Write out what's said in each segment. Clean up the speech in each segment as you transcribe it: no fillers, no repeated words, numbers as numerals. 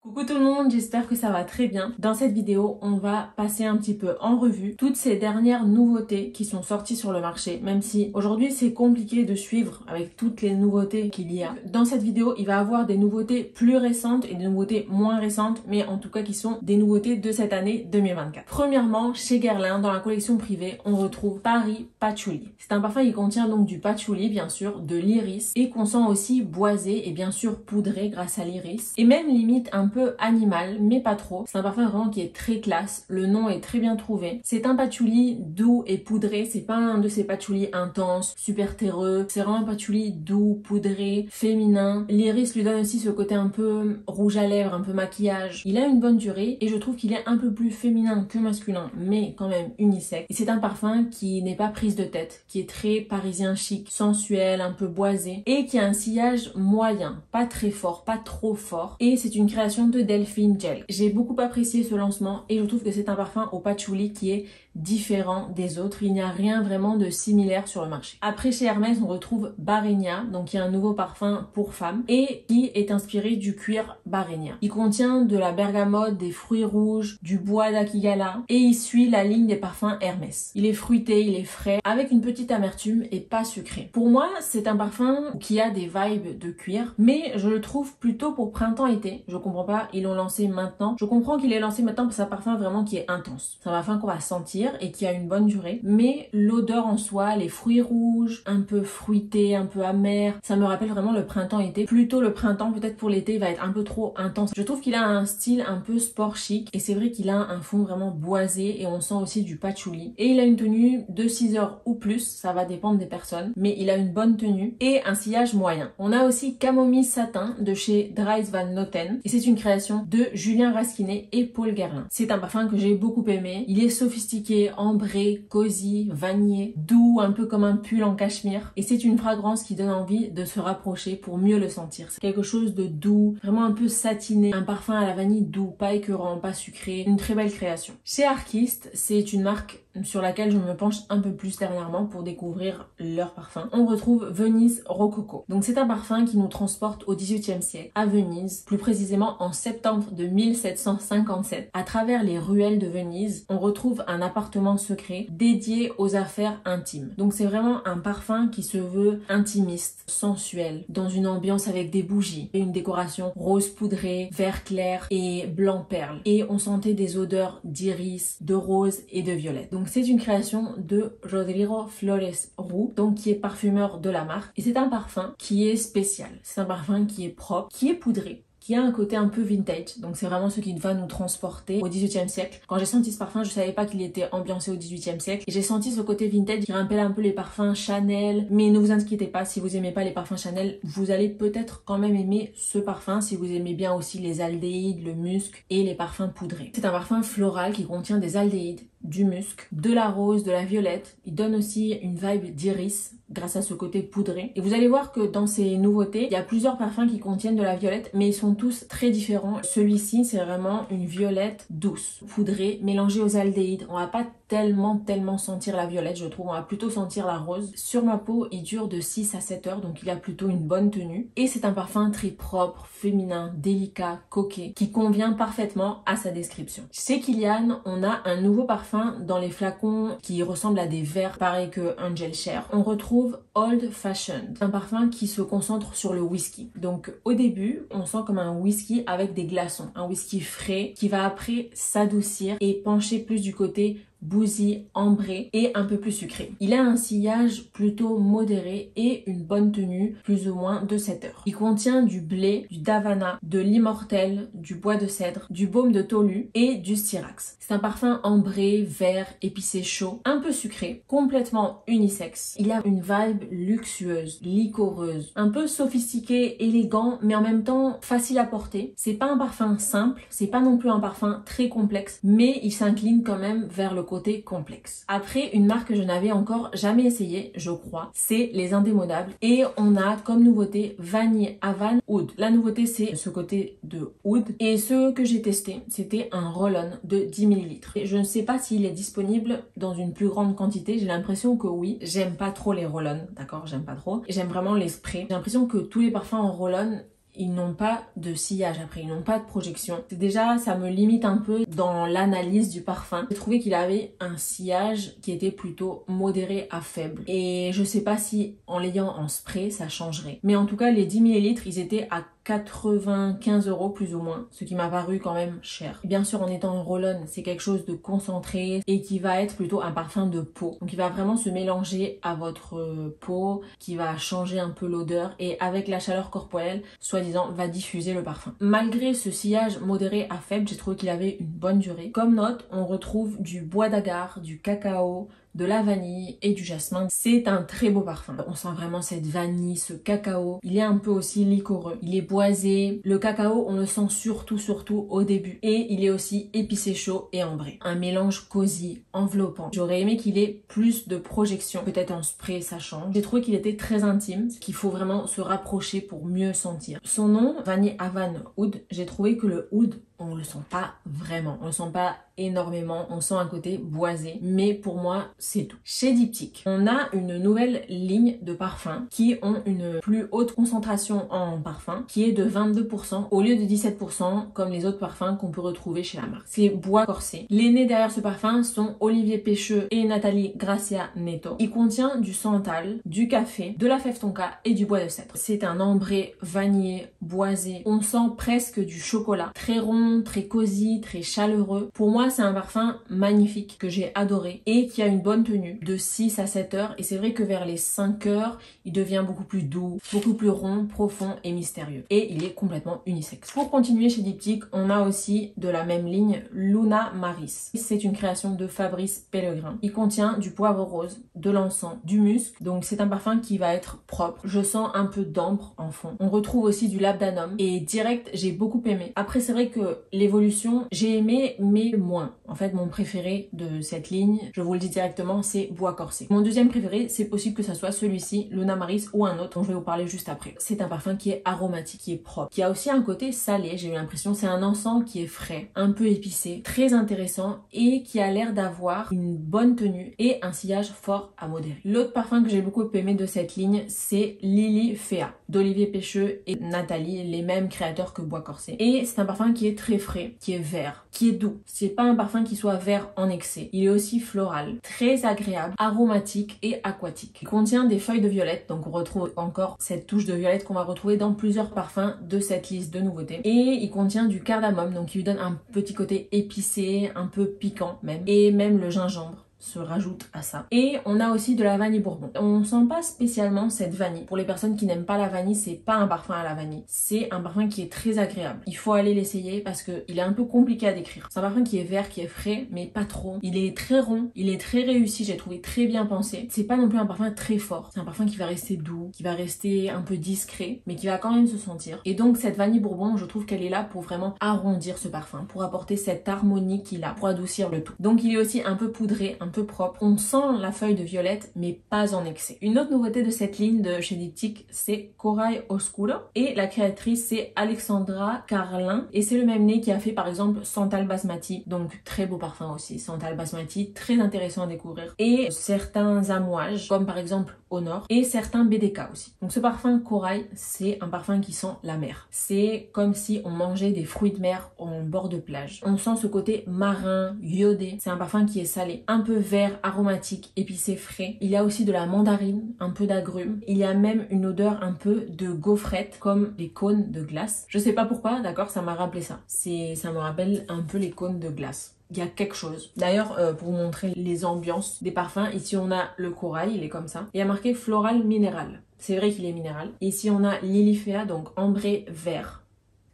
Coucou tout le monde, j'espère que ça va très bien. Dans cette vidéo, on va passer un petit peu en revue toutes ces dernières nouveautés qui sont sorties sur le marché, même si aujourd'hui c'est compliqué de suivre avec toutes les nouveautés qu'il y a. Dans cette vidéo, il va y avoir des nouveautés plus récentes et des nouveautés moins récentes, mais en tout cas qui sont des nouveautés de cette année 2024. Premièrement, chez Guerlain, dans la collection privée, on retrouve Paris Patchouli. C'est un parfum qui contient donc du patchouli, bien sûr, de l'iris, et qu'on sent aussi boisé et bien sûr poudré grâce à l'iris, et même limite un peu animal, mais pas trop. C'est un parfum vraiment qui est très classe, le nom est très bien trouvé. C'est un patchouli doux et poudré, c'est pas un de ces patchoulis intenses, super terreux, c'est vraiment un patchouli doux, poudré, féminin. L'iris lui donne aussi ce côté un peu rouge à lèvres, un peu maquillage. Il a une bonne durée et je trouve qu'il est un peu plus féminin que masculin, mais quand même unisexe. Et c'est un parfum qui n'est pas prise de tête, qui est très parisien chic, sensuel, un peu boisé, et qui a un sillage moyen, pas très fort, pas trop fort. Et c'est une création de Delphine Gel. J'ai beaucoup apprécié ce lancement et je trouve que c'est un parfum au patchouli qui est différent des autres. Il n'y a rien vraiment de similaire sur le marché. Après, chez Hermès, on retrouve Barenia, donc il y a un nouveau parfum pour femmes et qui est inspiré du cuir Barenia. Il contient de la bergamote, des fruits rouges, du bois d'Akigala et il suit la ligne des parfums Hermès. Il est fruité, il est frais, avec une petite amertume et pas sucré. Pour moi, c'est un parfum qui a des vibes de cuir, mais je le trouve plutôt pour printemps-été. Je comprends pas, ils l'ont lancé maintenant. Je comprends qu'il est lancé maintenant parce que c'est un parfum vraiment qui est intense. C'est un parfum qu'on va sentir et qui a une bonne durée, mais l'odeur en soi, les fruits rouges, un peu fruités, un peu amers, ça me rappelle vraiment le printemps-été. Plutôt le printemps, peut-être pour l'été, il va être un peu trop intense. Je trouve qu'il a un style un peu sport chic et c'est vrai qu'il a un fond vraiment boisé et on sent aussi du patchouli. Et il a une tenue de 6 heures ou plus, ça va dépendre des personnes, mais il a une bonne tenue et un sillage moyen. On a aussi Camomille Satin de chez Dries Van Noten et c'est une création de Julien Rasquinet et Paul Guerlain. C'est un parfum que j'ai beaucoup aimé. Il est sophistiqué, ambré, cosy, vanillé, doux, un peu comme un pull en cachemire. Et c'est une fragrance qui donne envie de se rapprocher pour mieux le sentir. C'est quelque chose de doux, vraiment un peu satiné, un parfum à la vanille doux, pas écœurant, pas sucré. Une très belle création. Chez Arquiste, c'est une marque sur laquelle je me penche un peu plus dernièrement pour découvrir leur parfum. On retrouve Venise Rococo. Donc c'est un parfum qui nous transporte au XVIIIe siècle, à Venise, plus précisément en septembre de 1757. À travers les ruelles de Venise, on retrouve un appartement secret dédié aux affaires intimes. Donc c'est vraiment un parfum qui se veut intimiste, sensuel, dans une ambiance avec des bougies et une décoration rose poudré, vert clair et blanc perle. Et on sentait des odeurs d'iris, de rose et de violette. Donc c'est une création de Rodrigo Flores Roux, donc qui est parfumeur de la marque. Et c'est un parfum qui est spécial. C'est un parfum qui est propre, qui est poudré, qui a un côté un peu vintage. Donc c'est vraiment ce qui va nous transporter au XVIIIe siècle. Quand j'ai senti ce parfum, je savais pas qu'il était ambiancé au XVIIIe siècle. Et j'ai senti ce côté vintage qui rappelle un peu les parfums Chanel. Mais ne vous inquiétez pas, si vous aimez pas les parfums Chanel, vous allez peut-être quand même aimer ce parfum si vous aimez bien aussi les aldéhydes, le musc et les parfums poudrés. C'est un parfum floral qui contient des aldéhydes, du musc, de la rose, de la violette. Il donne aussi une vibe d'iris grâce à ce côté poudré. Et vous allez voir que dans ces nouveautés, il y a plusieurs parfums qui contiennent de la violette, mais ils sont tous très différents. Celui-ci, c'est vraiment une violette douce, poudrée, mélangée aux aldéhydes. On va pas tellement sentir la violette, je trouve. On va plutôt sentir la rose. Sur ma peau, il dure de 6 à 7 heures, donc il a plutôt une bonne tenue. Et c'est un parfum très propre, féminin, délicat, coquet, qui convient parfaitement à sa description. Chez Kilian, on a un nouveau parfum dans les flacons qui ressemblent à des verres, pareil que Angel Share. On retrouve Old Fashioned, un parfum qui se concentre sur le whisky. Donc au début, on sent comme un whisky avec des glaçons, un whisky frais qui va après s'adoucir et pencher plus du côté bousy, ambré et un peu plus sucré. Il a un sillage plutôt modéré et une bonne tenue, plus ou moins de 7 heures. Il contient du blé, du davana, de l'immortel, du bois de cèdre, du baume de tolu et du styrax. C'est un parfum ambré, vert, épicé chaud, un peu sucré, complètement unisexe. Il a une vibe luxueuse, liquoreuse, un peu sophistiqué, élégant, mais en même temps facile à porter. C'est pas un parfum simple, c'est pas non plus un parfum très complexe, mais il s'incline quand même vers le côté complexe. Après, une marque que je n'avais encore jamais essayé, je crois, c'est les Indémodables. Et on a comme nouveauté Vanille Havane Oud. La nouveauté, c'est ce côté de oud. Et ce que j'ai testé, c'était un roll-on de 10 ml. Et je ne sais pas s'il est disponible dans une plus grande quantité. J'ai l'impression que oui. J'aime pas trop les roll-on, d'accord? J'aime pas trop. J'aime vraiment les sprays. J'ai l'impression que tous les parfums en roll-on, ils n'ont pas de sillage après, ils n'ont pas de projection. Déjà, ça me limite un peu dans l'analyse du parfum. J'ai trouvé qu'il avait un sillage qui était plutôt modéré à faible. Et je sais pas si en l'ayant en spray, ça changerait. Mais en tout cas, les 10 ml, ils étaient à 95 € plus ou moins, ce qui m'a paru quand même cher. Bien sûr, en étant en roll-on, c'est quelque chose de concentré et qui va être plutôt un parfum de peau. Donc il va vraiment se mélanger à votre peau, qui va changer un peu l'odeur et avec la chaleur corporelle, soi-disant, va diffuser le parfum. Malgré ce sillage modéré à faible, j'ai trouvé qu'il avait une bonne durée. Comme note, on retrouve du bois d'agar, du cacao, de la vanille et du jasmin. C'est un très beau parfum. On sent vraiment cette vanille, ce cacao. Il est un peu aussi liquoreux. Il est boisé. Le cacao, on le sent surtout au début. Et il est aussi épicé chaud et ambré. Un mélange cosy, enveloppant. J'aurais aimé qu'il ait plus de projection. Peut-être en spray, ça change. J'ai trouvé qu'il était très intime, qu'il faut vraiment se rapprocher pour mieux sentir. Son nom, Vanille Havan Oud. J'ai trouvé que le oud, on le sent pas vraiment, on le sent pas énormément, on sent un côté boisé, mais pour moi c'est tout. Chez Diptyque, on a une nouvelle ligne de parfums qui ont une plus haute concentration en parfum, qui est de 22% au lieu de 17% comme les autres parfums qu'on peut retrouver chez la marque. C'est Bois Corsé. Les nez derrière ce parfum sont Olivier Pêcheux et Nathalie Gracia Neto. Il contient du santal, du café, de la fève tonka et du bois de cèdre. C'est un ambré vanillé, boisé, on sent presque du chocolat, très rond, très cosy, très chaleureux. Pour moi, c'est un parfum magnifique que j'ai adoré et qui a une bonne tenue de 6 à 7 heures. Et c'est vrai que vers les 5 heures, il devient beaucoup plus doux, beaucoup plus rond, profond et mystérieux. Et il est complètement unisexe. Pour continuer chez Diptyque, on a aussi de la même ligne Luna Maris. C'est une création de Fabrice Pellegrin. Il contient du poivre rose, de l'encens, du musc. Donc c'est un parfum qui va être propre. Je sens un peu d'ambre en fond. On retrouve aussi du labdanum et direct, j'ai beaucoup aimé. Après, c'est vrai que l'évolution, j'ai aimé, mais moins. En fait, mon préféré de cette ligne, je vous le dis directement, c'est Bois Corsé. Mon deuxième préféré, c'est possible que ça soit celui-ci, Luna Maris, ou un autre dont je vais vous parler juste après. C'est un parfum qui est aromatique, qui est propre, qui a aussi un côté salé, j'ai eu l'impression. C'est un encens qui est frais, un peu épicé, très intéressant et qui a l'air d'avoir une bonne tenue et un sillage fort à modérer. L'autre parfum que j'ai beaucoup aimé de cette ligne, c'est Lily Fea, d'Olivier Pêcheux et Nathalie, les mêmes créateurs que Bois Corsé. Et c'est un parfum qui est très frais, qui est vert, qui est doux. C'est pas un parfum qui soit vert en excès. Il est aussi floral, très agréable, aromatique et aquatique. Il contient des feuilles de violette, donc on retrouve encore cette touche de violette qu'on va retrouver dans plusieurs parfums de cette liste de nouveautés. Et il contient du cardamome, donc il lui donne un petit côté épicé, un peu piquant même. Et même le gingembre se rajoute à ça. Et on a aussi de la vanille bourbon. On sent pas spécialement cette vanille. Pour les personnes qui n'aiment pas la vanille, c'est pas un parfum à la vanille. C'est un parfum qui est très agréable. Il faut aller l'essayer parce que il est un peu compliqué à décrire. C'est un parfum qui est vert, qui est frais, mais pas trop. Il est très rond, il est très réussi, j'ai trouvé très bien pensé. C'est pas non plus un parfum très fort. C'est un parfum qui va rester doux, qui va rester un peu discret, mais qui va quand même se sentir. Et donc cette vanille bourbon, je trouve qu'elle est là pour vraiment arrondir ce parfum, pour apporter cette harmonie qu'il a, pour adoucir le tout. Donc il est aussi un peu poudré, un peu propre. On sent la feuille de violette, mais pas en excès. Une autre nouveauté de cette ligne de chez Diptyque, c'est Corail Oscuro. Et la créatrice, c'est Alexandra Carlin. Et c'est le même nez qui a fait par exemple Santal Basmati. Donc très beau parfum aussi. Santal Basmati, très intéressant à découvrir. Et certains amouages, comme par exemple Honor. Et certains BDK aussi. Donc ce parfum Corail, c'est un parfum qui sent la mer. C'est comme si on mangeait des fruits de mer en bord de plage. On sent ce côté marin, iodé. C'est un parfum qui est salé. Un peu vert, aromatique, épicé, frais. Il y a aussi de la mandarine, un peu d'agrumes. Il y a même une odeur un peu de gaufrette, comme les cônes de glace. Je sais pas pourquoi, d'accord, ça m'a rappelé ça. Ça me rappelle un peu les cônes de glace. Il y a quelque chose. D'ailleurs, pour vous montrer les ambiances des parfums, ici on a le corail, il est comme ça. Il y a marqué floral minéral. C'est vrai qu'il est minéral. Ici on a Lilifea, donc ambré vert.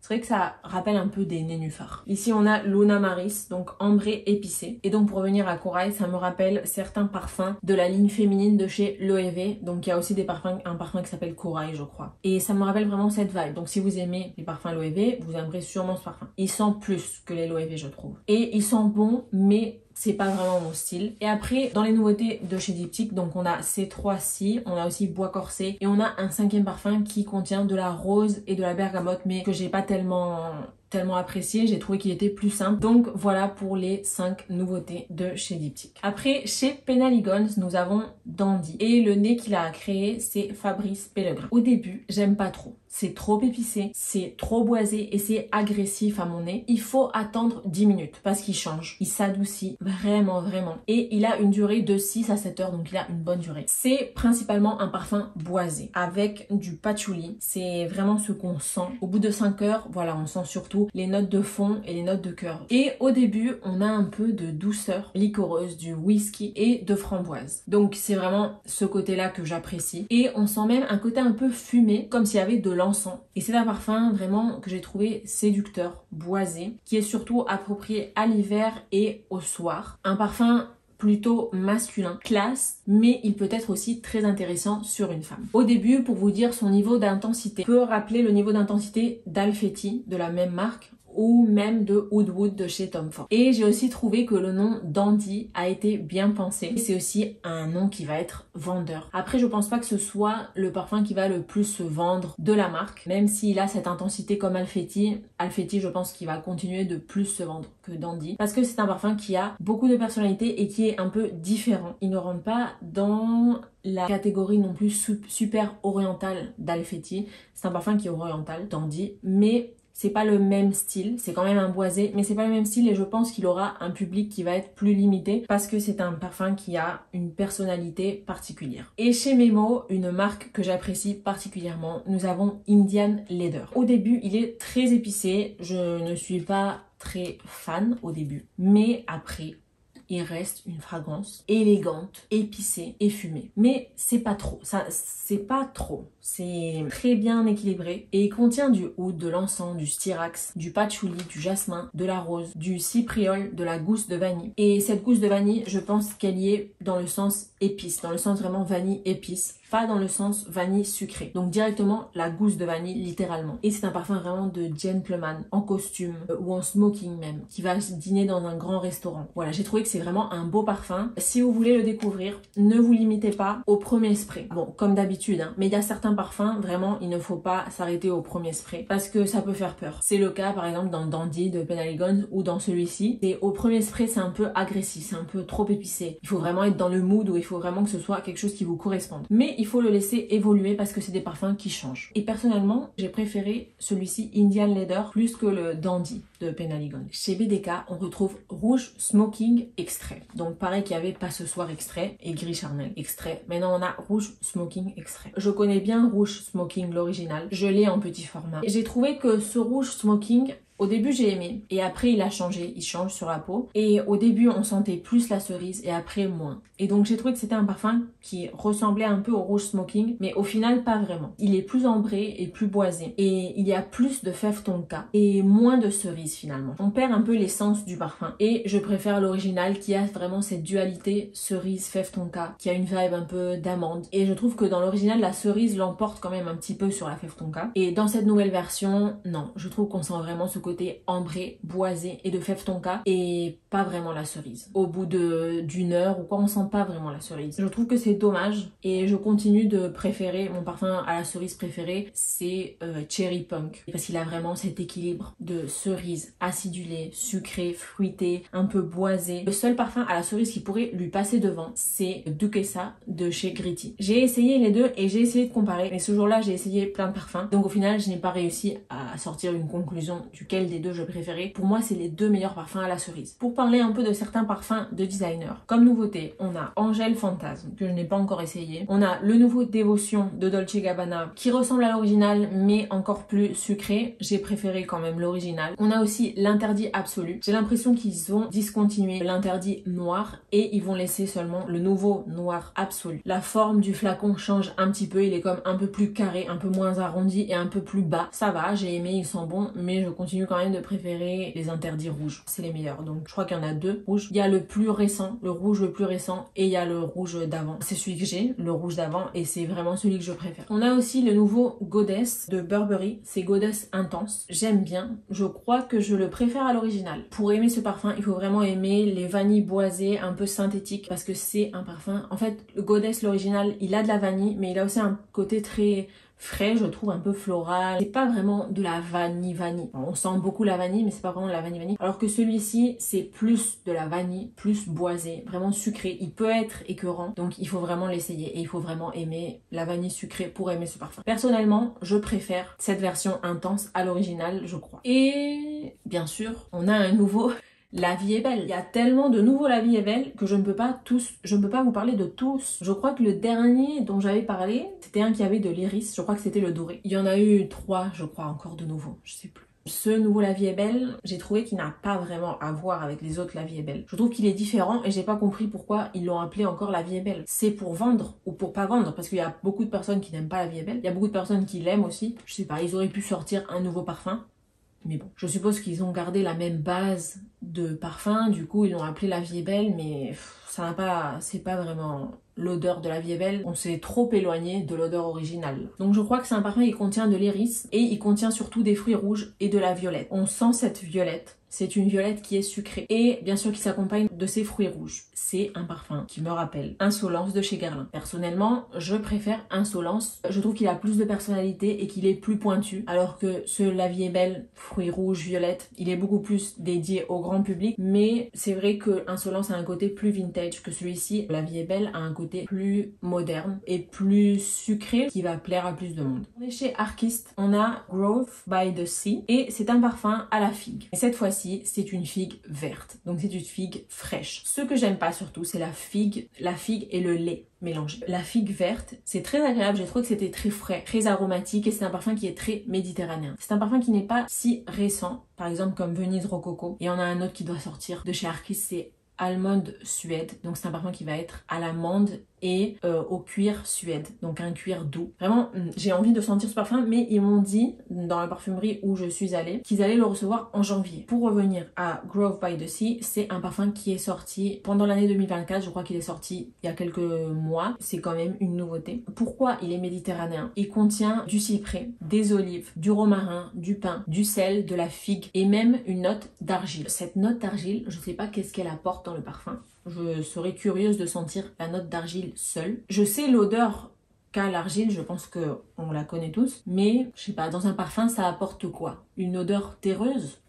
C'est vrai que ça rappelle un peu des nénuphars. Ici, on a Luna Maris, donc ambré épicé. Et donc, pour revenir à Corail, ça me rappelle certains parfums de la ligne féminine de chez Loewe. Donc, il y a aussi des parfums, un parfum qui s'appelle Corail, je crois. Et ça me rappelle vraiment cette vibe. Donc, si vous aimez les parfums Loewe, vous aimerez sûrement ce parfum. Il sent plus que les Loewe, je trouve. Et il sent bon, mais c'est pas vraiment mon style. Et après, dans les nouveautés de chez Diptyque, donc on a ces trois-ci, on a aussi Bois Corsé et on a un cinquième parfum qui contient de la rose et de la bergamote, mais que j'ai pas tellement apprécié, j'ai trouvé qu'il était plus simple. Donc voilà pour les 5 nouveautés de chez Diptyque. Après, chez Penhaligon's, nous avons Dandy. Et le nez qu'il a créé, c'est Fabrice Pellegrin. Au début, j'aime pas trop. c'est trop épicé, c'est trop boisé et c'est agressif à mon nez, il faut attendre 10 minutes parce qu'il change, il s'adoucit vraiment vraiment et il a une durée de 6 à 7 heures, donc il a une bonne durée. C'est principalement un parfum boisé avec du patchouli, c'est vraiment ce qu'on sent. Au bout de 5 heures, voilà, on sent surtout les notes de fond et les notes de cœur. Et au début, on a un peu de douceur liquoreuse, du whisky et de framboise. Donc c'est vraiment ce côté-là que j'apprécie. Et on sent même un côté un peu fumé, comme s'il y avait de l'encens. Et c'est un parfum vraiment que j'ai trouvé séducteur, boisé, qui est surtout approprié à l'hiver et au soir. Un parfum plutôt masculin, classe, mais il peut être aussi très intéressant sur une femme. Au début, pour vous dire son niveau d'intensité, peut rappeler le niveau d'intensité d'Alfetti, de la même marque, ou même de Oud Wood de chez Tom Ford. Et j'ai aussi trouvé que le nom Dandy a été bien pensé. C'est aussi un nom qui va être vendeur. Après, je pense pas que ce soit le parfum qui va le plus se vendre de la marque, même s'il a cette intensité comme Alfetti. Alfetti, je pense qu'il va continuer de plus se vendre que Dandy, parce que c'est un parfum qui a beaucoup de personnalité et qui est un peu différent. Il ne rentre pas dans la catégorie non plus super orientale d'Alfetti. C'est un parfum qui est oriental, Dandy, mais c'est pas le même style, c'est quand même un boisé, mais c'est pas le même style et je pense qu'il aura un public qui va être plus limité parce que c'est un parfum qui a une personnalité particulière. Et chez Memo, une marque que j'apprécie particulièrement, nous avons Indian Leather. Au début, il est très épicé, je ne suis pas très fan au début, mais après, il reste une fragrance élégante, épicée et fumée. Mais c'est pas trop, c'est pas trop. C'est très bien équilibré et il contient du oud, de l'encens, du styrax, du patchouli, du jasmin, de la rose, du cypriol, de la gousse de vanille. Et cette gousse de vanille, je pense qu'elle y est dans le sens épice, dans le sens vraiment vanille épice, pas dans le sens vanille sucrée. Donc directement la gousse de vanille littéralement. Et c'est un parfum vraiment de gentleman, en costume ou en smoking même, qui va dîner dans un grand restaurant. Voilà, j'ai trouvé que c'est vraiment un beau parfum. Si vous voulez le découvrir, ne vous limitez pas au premier spray. Bon, comme d'habitude, hein, mais il y a certains parfums, vraiment, il ne faut pas s'arrêter au premier spray parce que ça peut faire peur. C'est le cas par exemple dans Dandy de Penhaligon ou dans celui-ci. Et au premier spray, c'est un peu agressif, c'est un peu trop épicé. Il faut vraiment être dans le mood où il faut vraiment que ce soit quelque chose qui vous corresponde. Mais il faut le laisser évoluer parce que c'est des parfums qui changent. Et personnellement, j'ai préféré celui-ci Indian Leather plus que le Dandy de Penhaligon. Chez BDK, on retrouve Rouge Smoking Extrait. Donc pareil qu'il y avait Pas ce soir extrait et Gris Charnel extrait. Maintenant on a Rouge Smoking Extrait. Je connais bien Rouge Smoking l'original. Je l'ai en petit format. Et j'ai trouvé que ce Rouge Smoking, au début j'ai aimé et après il a changé, il change sur la peau et au début on sentait plus la cerise et après moins. Et donc j'ai trouvé que c'était un parfum qui ressemblait un peu au Rouge Smoking mais au final pas vraiment. Il est plus ambré et plus boisé et il y a plus de fève tonka et moins de cerise finalement. On perd un peu l'essence du parfum et je préfère l'original qui a vraiment cette dualité cerise fève tonka qui a une vibe un peu d'amande et je trouve que dans l'original la cerise l'emporte quand même un petit peu sur la fève tonka et dans cette nouvelle version non, je trouve qu'on sent vraiment ce côté ambré, boisé et de fève tonka et pas vraiment la cerise. Au bout d'une heure ou quoi, on sent pas vraiment la cerise. Je trouve que c'est dommage et je continue de préférer, mon parfum à la cerise préféré, c'est Cherry Punk parce qu'il a vraiment cet équilibre de cerise acidulée, sucrée, fruitée, un peu boisée. Le seul parfum à la cerise qui pourrait lui passer devant, c'est Duquesa de chez Gritty. J'ai essayé les deux et j'ai essayé de comparer, mais ce jour-là, j'ai essayé plein de parfums. Donc au final, je n'ai pas réussi à sortir une conclusion duquel des deux je préférais. Pour moi, c'est les deux meilleurs parfums à la cerise. Pour parler un peu de certains parfums de designer, comme nouveauté, on a Angèle Fantasme, que je n'ai pas encore essayé. On a le nouveau Dévotion de Dolce & Gabbana, qui ressemble à l'original, mais encore plus sucré. J'ai préféré quand même l'original. On a aussi l'interdit absolu. J'ai l'impression qu'ils vont discontinuer l'interdit noir et ils vont laisser seulement le nouveau noir absolu. La forme du flacon change un petit peu. Il est comme un peu plus carré, un peu moins arrondi et un peu plus bas. Ça va, j'ai aimé, ils sont bons, mais je continue quand même de préférer les interdits rouges. C'est les meilleurs. Donc je crois qu'il y en a deux rouges. Il y a le plus récent, le rouge le plus récent et il y a le rouge d'avant. C'est celui que j'ai, le rouge d'avant et c'est vraiment celui que je préfère. On a aussi le nouveau Goddess de Burberry. C'est Goddess Intense. J'aime bien. Je crois que je le préfère à l'original. Pour aimer ce parfum, il faut vraiment aimer les vanilles boisées un peu synthétiques parce que c'est un parfum. En fait, le Goddess, l'original, il a de la vanille mais il a aussi un côté très frais, je trouve, un peu floral. C'est pas vraiment de la vanille. On sent beaucoup la vanille, mais c'est pas vraiment de la vanille. Alors que celui-ci, c'est plus de la vanille, plus boisé, vraiment sucré. Il peut être écœurant, donc il faut vraiment l'essayer et il faut vraiment aimer la vanille sucrée pour aimer ce parfum. Personnellement, je préfère cette version intense à l'original, je crois. Et bien sûr, on a un nouveau La Vie est Belle. Il y a tellement de nouveaux La Vie est Belle que je ne peux pas vous parler de tous. Je crois que le dernier dont j'avais parlé, c'était un qui avait de l'iris, je crois que c'était le doré. Il y en a eu 3, je crois, encore de nouveaux, je sais plus. Ce nouveau La Vie est Belle, j'ai trouvé qu'il n'a pas vraiment à voir avec les autres La Vie est Belle. Je trouve qu'il est différent et j'ai pas compris pourquoi ils l'ont appelé encore La Vie est Belle. C'est pour vendre ou pour pas vendre? Parce qu'il y a beaucoup de personnes qui n'aiment pas La Vie est Belle. Il y a beaucoup de personnes qui l'aiment aussi. Je sais pas, ils auraient pu sortir un nouveau parfum. Mais bon, je suppose qu'ils ont gardé la même base de parfum, du coup ils l'ont appelé La Vie est Belle, mais c'est pas vraiment l'odeur de La Vie est Belle. On s'est trop éloigné de l'odeur originale. Donc je crois que c'est un parfum qui contient de l'iris et il contient surtout des fruits rouges et de la violette. On sent cette violette. C'est une violette qui est sucrée et bien sûr qui s'accompagne de ces fruits rouges. C'est un parfum qui me rappelle Insolence de chez Guerlain. Personnellement, je préfère Insolence. Je trouve qu'il a plus de personnalité et qu'il est plus pointu, alors que ce La Vie est Belle, fruits rouges, violette, il est beaucoup plus dédié au grand public. Mais c'est vrai que Insolence a un côté plus vintage que celui-ci. La Vie est Belle a un côté plus moderne et plus sucré qui va plaire à plus de monde. On est chez Arquiste, on a Grove by the Sea et c'est un parfum à la figue. Et cette fois-ci, c'est une figue verte, donc c'est une figue fraîche. Ce que j'aime pas surtout, c'est la figue et le lait mélangé. La figue verte, c'est très agréable, j'ai trouvé que c'était très frais, très aromatique et c'est un parfum qui est très méditerranéen. C'est un parfum qui n'est pas si récent, par exemple comme Venise Rococo. Et on a un autre qui doit sortir de chez Arquiste, c'est Almond Suède, donc c'est un parfum qui va être à l'amande et au cuir suède, donc un cuir doux. Vraiment, j'ai envie de sentir ce parfum, mais ils m'ont dit dans la parfumerie où je suis allée qu'ils allaient le recevoir en janvier. Pour revenir à Grove by the Sea, c'est un parfum qui est sorti pendant l'année 2024, je crois qu'il est sorti il y a quelques mois, c'est quand même une nouveauté. Pourquoi il est méditerranéen? Il contient du cyprès, des olives, du romarin, du pin, du sel, de la figue et même une note d'argile. Cette note d'argile, je sais pas qu'est-ce qu'elle apporte dans le parfum. Je serais curieuse de sentir la note d'argile seule. Je sais l'odeur qu'a l'argile, je pense que on la connaît tous, mais je sais pas, dans un parfum ça apporte quoi? Une odeur terreuse?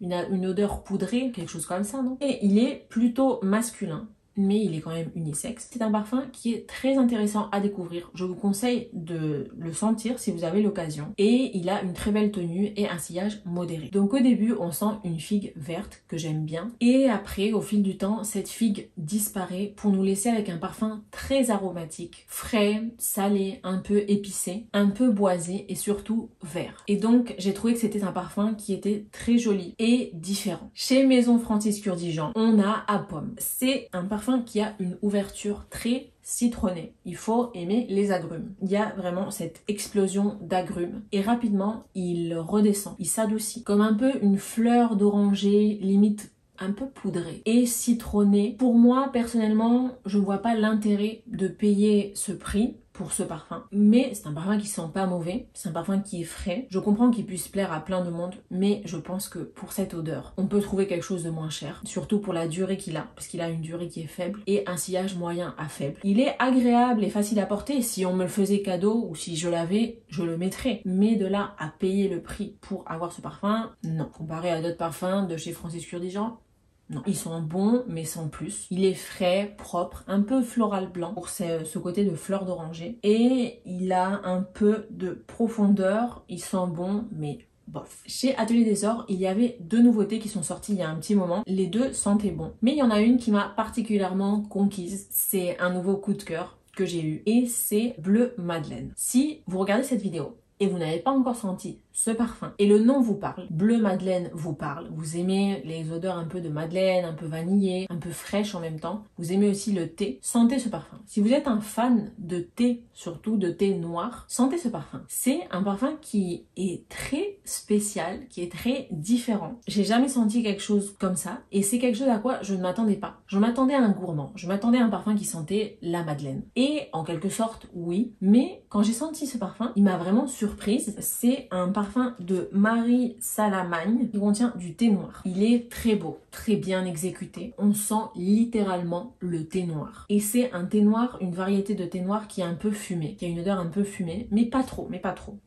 Une odeur poudrée? Quelque chose comme ça, non? Et il est plutôt masculin, mais il est quand même unisexe. C'est un parfum qui est très intéressant à découvrir. Je vous conseille de le sentir si vous avez l'occasion. Et il a une très belle tenue et un sillage modéré. Donc au début, on sent une figue verte que j'aime bien. Et après, au fil du temps, cette figue disparaît pour nous laisser avec un parfum très aromatique, frais, salé, un peu épicé, un peu boisé et surtout vert. Et donc, j'ai trouvé que c'était un parfum qui était très joli et différent. Chez Maison Francis Kurkdjian, on a À Pomme. C'est un parfum qui a une ouverture très citronnée. Il faut aimer les agrumes. Il y a vraiment cette explosion d'agrumes et rapidement il redescend, il s'adoucit comme un peu une fleur d'oranger limite un peu poudré et citronné. Pour moi personnellement, je ne vois pas l'intérêt de payer ce prix pour ce parfum, mais c'est un parfum qui sent pas mauvais, c'est un parfum qui est frais. Je comprends qu'il puisse plaire à plein de monde, mais je pense que pour cette odeur, on peut trouver quelque chose de moins cher, surtout pour la durée qu'il a, parce qu'il a une durée qui est faible et un sillage moyen à faible. Il est agréable et facile à porter. Si on me le faisait cadeau ou si je l'avais, je le mettrais, mais de là à payer le prix pour avoir ce parfum, non. Comparé à d'autres parfums de chez Francis Kurkdjian, non, ils sont bons, mais sans plus. Il est frais, propre, un peu floral blanc pour ce côté de fleur d'oranger. Et il a un peu de profondeur. Il sent bon, mais bof. Chez Atelier des Ors, il y avait 2 nouveautés qui sont sorties il y a un petit moment. Les 2 sentaient bon. Mais il y en a une qui m'a particulièrement conquise. C'est un nouveau coup de cœur que j'ai eu. Et c'est Bleu Madeleine. Si vous regardez cette vidéo et vous n'avez pas encore senti ce parfum et le nom vous parle, Bleu Madeleine vous parle, vous aimez les odeurs un peu de madeleine, un peu vanillées, un peu fraîches en même temps, vous aimez aussi le thé, sentez ce parfum. Si vous êtes un fan de thé, surtout de thé noir, sentez ce parfum. C'est un parfum qui est très spécial, qui est très différent. J'ai jamais senti quelque chose comme ça et c'est quelque chose à quoi je ne m'attendais pas. Je m'attendais à un gourmand, je m'attendais à un parfum qui sentait la madeleine. Et en quelque sorte, oui, mais quand j'ai senti ce parfum, il m'a vraiment surprise. C'est un parfum parfum de Marie Salamagne qui contient du thé noir. Il est très beau, très bien exécuté. On sent littéralement le thé noir. Et c'est un thé noir, une variété de thé noir qui est un peu fumé, qui a une odeur un peu fumée, mais pas trop,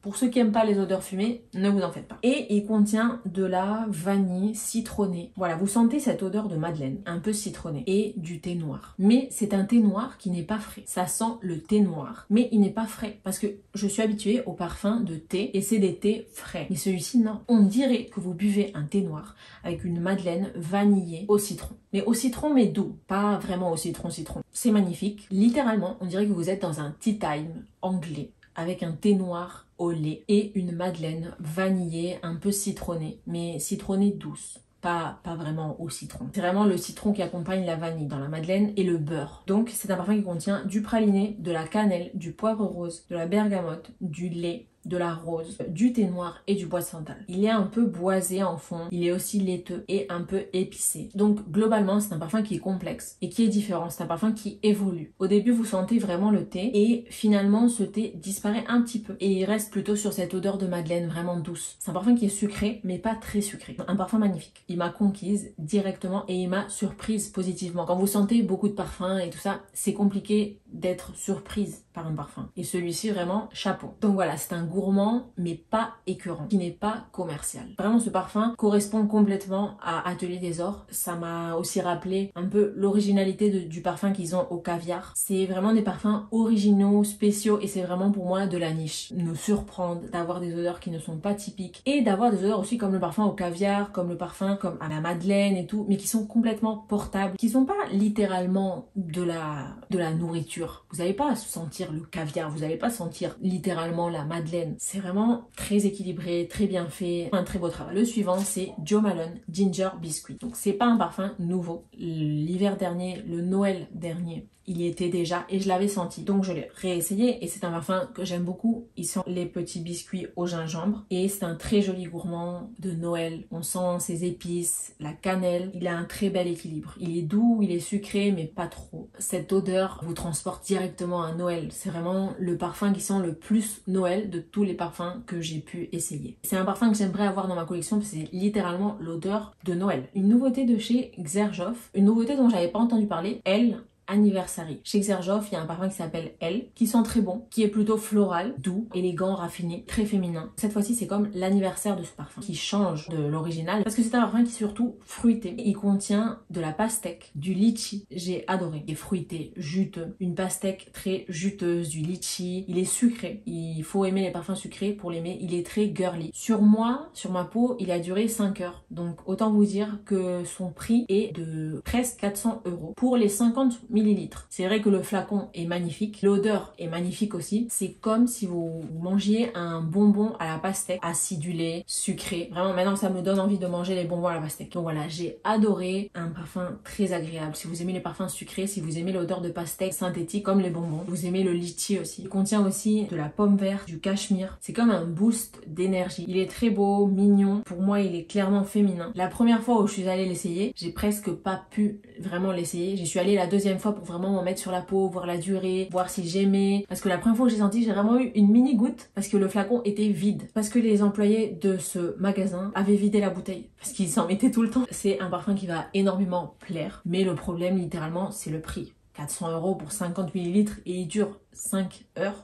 Pour ceux qui aiment pas les odeurs fumées, ne vous en faites pas. Et il contient de la vanille citronnée. Voilà, vous sentez cette odeur de madeleine, un peu citronnée, et du thé noir. Mais c'est un thé noir qui n'est pas frais. Ça sent le thé noir, mais il n'est pas frais parce que je suis habituée au parfum de thé et c'est des thés frais. Mais celui-ci, non. On dirait que vous buvez un thé noir avec une madeleine vanillée au citron. Mais au citron, mais doux. Pas vraiment au citron. C'est magnifique. Littéralement, on dirait que vous êtes dans un tea time anglais avec un thé noir au lait et une madeleine vanillée un peu citronnée, mais citronnée douce. Pas vraiment au citron. C'est vraiment le citron qui accompagne la vanille dans la madeleine et le beurre. Donc c'est un parfum qui contient du praliné, de la cannelle, du poivre rose, de la bergamote, du lait, de la rose, du thé noir et du bois de santal. Il est un peu boisé en fond, il est aussi laiteux et un peu épicé. Donc globalement c'est un parfum qui est complexe et qui est différent, c'est un parfum qui évolue. Au début vous sentez vraiment le thé et finalement ce thé disparaît un petit peu et il reste plutôt sur cette odeur de madeleine vraiment douce. C'est un parfum qui est sucré mais pas très sucré. Un parfum magnifique. Il m'a conquise directement et il m'a surprise positivement. Quand vous sentez beaucoup de parfums et tout ça, c'est compliqué d'être surprise par un parfum. Et celui-ci vraiment chapeau. Donc voilà, c'est un gourmand mais pas écœurant, qui n'est pas commercial. Vraiment ce parfum correspond complètement à Atelier des Ors. Ça m'a aussi rappelé un peu l'originalité du parfum qu'ils ont au caviar. C'est vraiment des parfums originaux, spéciaux et c'est vraiment pour moi de la niche. Nous surprendre d'avoir des odeurs qui ne sont pas typiques et d'avoir des odeurs aussi comme le parfum au caviar, comme le parfum comme à la madeleine et tout, mais qui sont complètement portables, qui sont pas littéralement de la nourriture. Vous n'allez pas sentir le caviar, vous n'allez pas sentir littéralement la madeleine. C'est vraiment très équilibré, très bien fait, un très beau travail. Le suivant c'est Jo Malone Ginger Biscuit. Donc c'est pas un parfum nouveau. L'hiver dernier, le Noël dernier, il y était déjà et je l'avais senti. Donc je l'ai réessayé et c'est un parfum que j'aime beaucoup. Ils sont les petits biscuits au gingembre et c'est un très joli gourmand de Noël. On sent ses épices, la cannelle. Il a un très bel équilibre. Il est doux, il est sucré mais pas trop. Cette odeur vous transporte directement à Noël. C'est vraiment le parfum qui sent le plus Noël de tous les parfums que j'ai pu essayer. C'est un parfum que j'aimerais avoir dans ma collection parce que c'est littéralement l'odeur de Noël. Une nouveauté de chez Xerjoff, une nouveauté dont j'avais pas entendu parler, elle, Anniversary. Chez Xerjoff, il y a un parfum qui s'appelle Elle, qui sent très bon, qui est plutôt floral, doux, élégant, raffiné, très féminin. Cette fois-ci, c'est comme l'anniversaire de ce parfum, qui change de l'original, parce que c'est un parfum qui est surtout fruité. Il contient de la pastèque, du litchi, j'ai adoré. Il est fruité, juteux, une pastèque très juteuse, du litchi, il est sucré. Il faut aimer les parfums sucrés pour l'aimer, il est très girly. Sur moi, sur ma peau, il a duré 5 heures, donc autant vous dire que son prix est de presque 400 € pour les 50 millilitres. C'est vrai que le flacon est magnifique, l'odeur est magnifique aussi. C'est comme si vous mangiez un bonbon à la pastèque, acidulé, sucré. Vraiment, maintenant ça me donne envie de manger les bonbons à la pastèque. Donc voilà, j'ai adoré, un parfum très agréable. Si vous aimez les parfums sucrés, si vous aimez l'odeur de pastèque synthétique comme les bonbons, vous aimez le litchi aussi. Il contient aussi de la pomme verte, du cachemire. C'est comme un boost d'énergie. Il est très beau, mignon. Pour moi, il est clairement féminin. La première fois où je suis allée l'essayer, j'ai presque pas pu vraiment l'essayer. J'y suis allée la deuxième fois pour vraiment m'en mettre sur la peau, voir la durée, voir si j'aimais. Parce que la première fois que j'ai senti, j'ai vraiment eu une mini goutte parce que le flacon était vide. Parce que les employés de ce magasin avaient vidé la bouteille parce qu'ils s'en mettaient tout le temps. C'est un parfum qui va énormément plaire. Mais le problème, littéralement, c'est le prix. 400 € pour 50 millilitres et il dure 5 heures.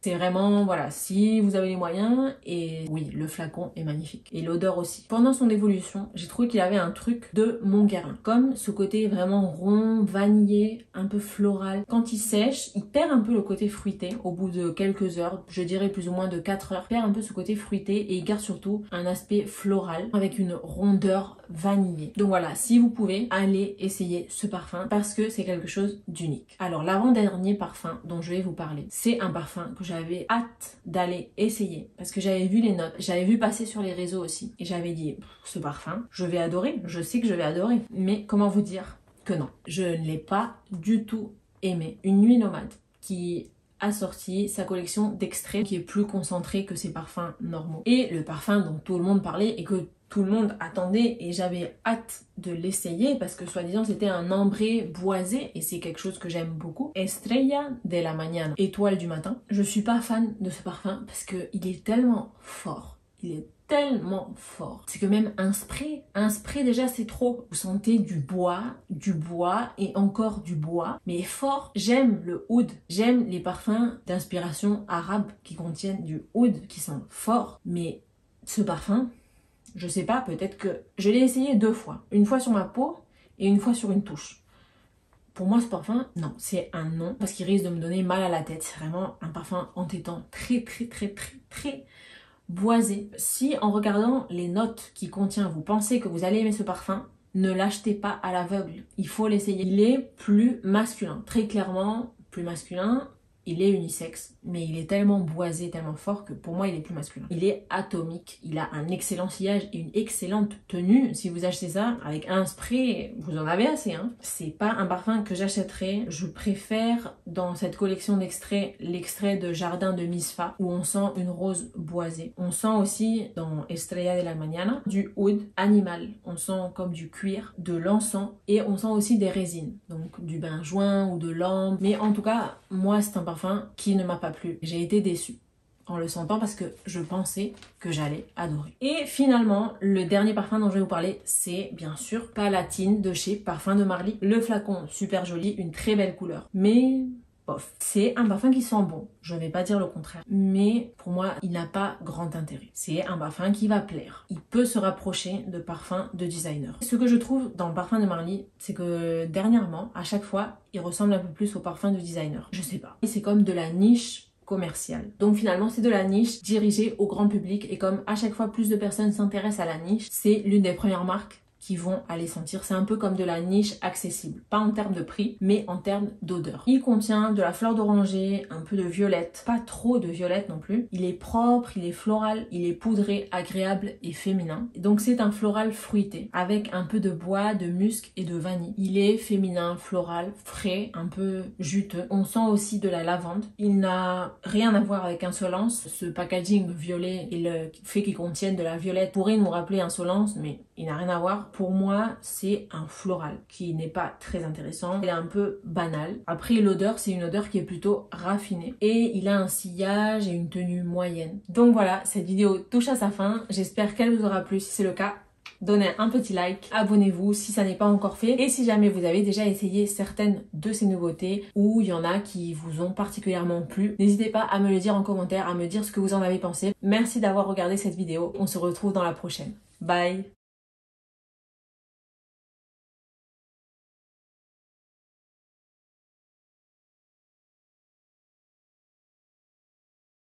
C'est vraiment, voilà, si vous avez les moyens, et oui, le flacon est magnifique. Et l'odeur aussi. Pendant son évolution, j'ai trouvé qu'il avait un truc de Montguerlin. Comme ce côté vraiment rond, vanillé, un peu floral. Quand il sèche, il perd un peu le côté fruité au bout de quelques heures, je dirais plus ou moins de 4 heures. Il perd un peu ce côté fruité et il garde surtout un aspect floral avec une rondeur vanillée. Donc voilà, si vous pouvez, allez essayer ce parfum parce que c'est quelque chose d'unique. Alors l'avant-dernier parfum dont je vais vous parler, c'est un parfum que j'avais hâte d'aller essayer parce que j'avais vu les notes, j'avais vu passer sur les réseaux aussi et j'avais dit ce parfum, je vais adorer, je sais que je vais adorer. Mais comment vous dire que non, je ne l'ai pas du tout aimé. Une Nuit Nomade qui a sorti sa collection d'extraits qui est plus concentrée que ses parfums normaux. Et le parfum dont tout le monde parlait et que tout le monde attendait et j'avais hâte de l'essayer parce que soi-disant c'était un ambré boisé et c'est quelque chose que j'aime beaucoup. Estrella de la Mañana, étoile du matin. Je suis pas fan de ce parfum parce que il est tellement fort. il est tellement fort. C'est que même un spray déjà c'est trop. Vous sentez du bois et encore du bois, mais fort. J'aime le oud, j'aime les parfums d'inspiration arabe qui contiennent du oud, qui sont forts, mais ce parfum, je sais pas, peut-être que je l'ai essayé 2 fois. Une fois sur ma peau et une fois sur une touche. Pour moi, ce parfum, non, c'est un non, parce qu'il risque de me donner mal à la tête. C'est vraiment un parfum entêtant, très boisé. Si en regardant les notes qu'il contient, vous pensez que vous allez aimer ce parfum, ne l'achetez pas à l'aveugle. Il faut l'essayer. Il est plus masculin, très clairement plus masculin. Il est unisexe, mais il est tellement boisé, tellement fort que pour moi, il est plus masculin. Il est atomique, il a un excellent sillage et une excellente tenue. Si vous achetez ça avec un spray, vous en avez assez, hein. C'est pas un parfum que j'achèterais. Je préfère dans cette collection d'extraits, l'extrait de Jardin de Misfa, où on sent une rose boisée. On sent aussi, dans Estrella de la Mañana, du oud animal. On sent comme du cuir, de l'encens, et on sent aussi des résines. Donc du benjoin ou de l'ambre. Mais en tout cas, moi, c'est un parfum qui ne m'a pas plu. J'ai été déçue en le sentant parce que je pensais que j'allais adorer. Et finalement, le dernier parfum dont je vais vous parler, c'est bien sûr Palatine de chez Parfums de Marly. Le flacon, super joli, une très belle couleur. Mais bof, c'est un parfum qui sent bon, je vais pas dire le contraire. Mais pour moi, il n'a pas grand intérêt. C'est un parfum qui va plaire. Il peut se rapprocher de parfums de designer. Ce que je trouve dans le parfum de Marly, c'est que dernièrement, à chaque fois, il ressemble un peu plus au parfum de designer. Je sais pas. Et c'est comme de la niche commerciale. Donc finalement, c'est de la niche dirigée au grand public. Et comme à chaque fois, plus de personnes s'intéressent à la niche, c'est l'une des premières marques qui vont aller sentir. C'est un peu comme de la niche accessible. Pas en termes de prix, mais en termes d'odeur. Il contient de la fleur d'oranger, un peu de violette. Pas trop de violette non plus. Il est propre, il est floral, il est poudré, agréable et féminin. Donc c'est un floral fruité, avec un peu de bois, de musc et de vanille. Il est féminin, floral, frais, un peu juteux. On sent aussi de la lavande. Il n'a rien à voir avec insolence. Ce packaging violet et le fait qu'il contienne de la violette pourrait nous rappeler insolence, mais il n'a rien à voir. Pour moi, c'est un floral qui n'est pas très intéressant. Il est un peu banal. Après, l'odeur, c'est une odeur qui est plutôt raffinée. Et il a un sillage et une tenue moyenne. Donc voilà, cette vidéo touche à sa fin. J'espère qu'elle vous aura plu. Si c'est le cas, donnez un petit like, abonnez-vous si ça n'est pas encore fait. Et si jamais vous avez déjà essayé certaines de ces nouveautés ou il y en a qui vous ont particulièrement plu, n'hésitez pas à me le dire en commentaire, à me dire ce que vous en avez pensé. Merci d'avoir regardé cette vidéo. On se retrouve dans la prochaine. Bye!